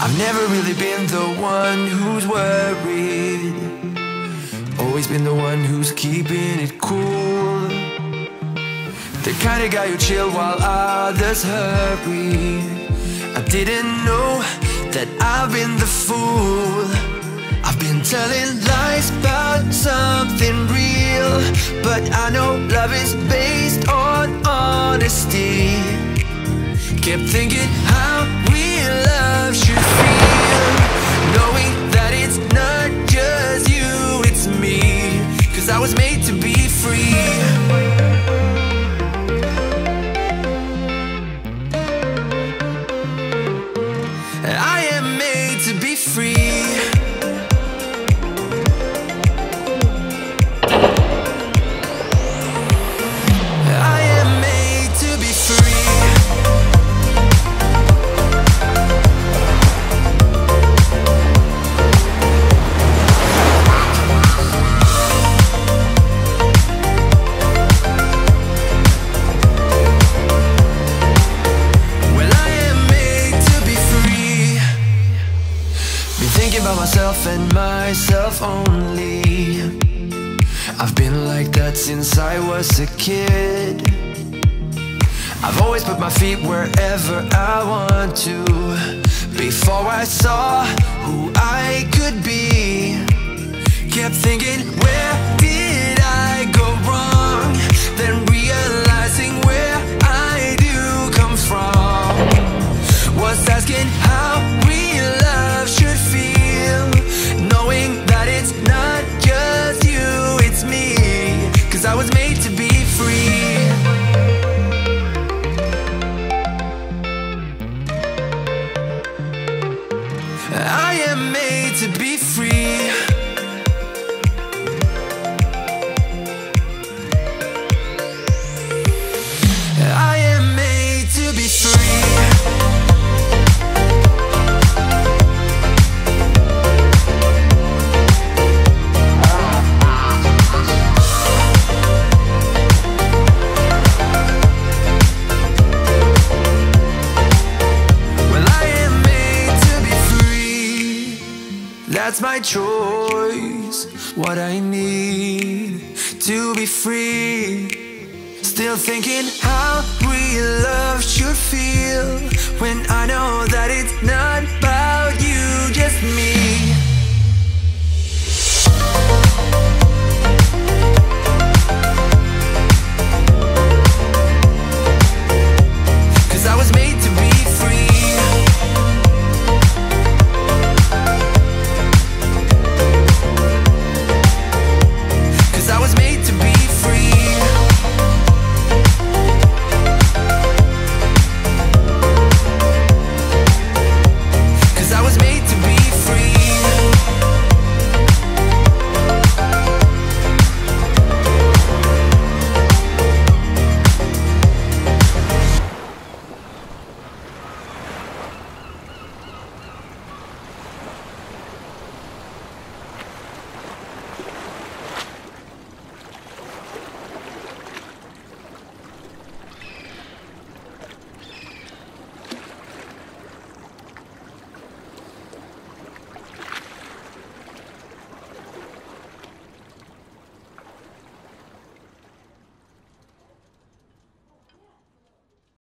I've never really been the one who's worried, always been the one who's keeping it cool. The kind of guy who chill while others hurry. I didn't know that I've been the fool. I've been telling lies about something real, but I know love is based on honesty. Kept thinking how real love should feel, knowing that it's not just you, it's me. 'Cause I was made to be free. I am made to be free. I am made to be free. About myself and myself only. I've been like that since I was a kid. I've always put my feet wherever I want to, before I saw who I could be. Kept thinking, where did I go wrong? Then realizing where I do come from. Was asking how real love should feel, knowing that it's not just you, it's me. 'Cause I was made to be free. I am made to be free. I am made to be free. That's my choice, what I need to be free. Still thinking how real love should feel, when I know that it's not about you, just me.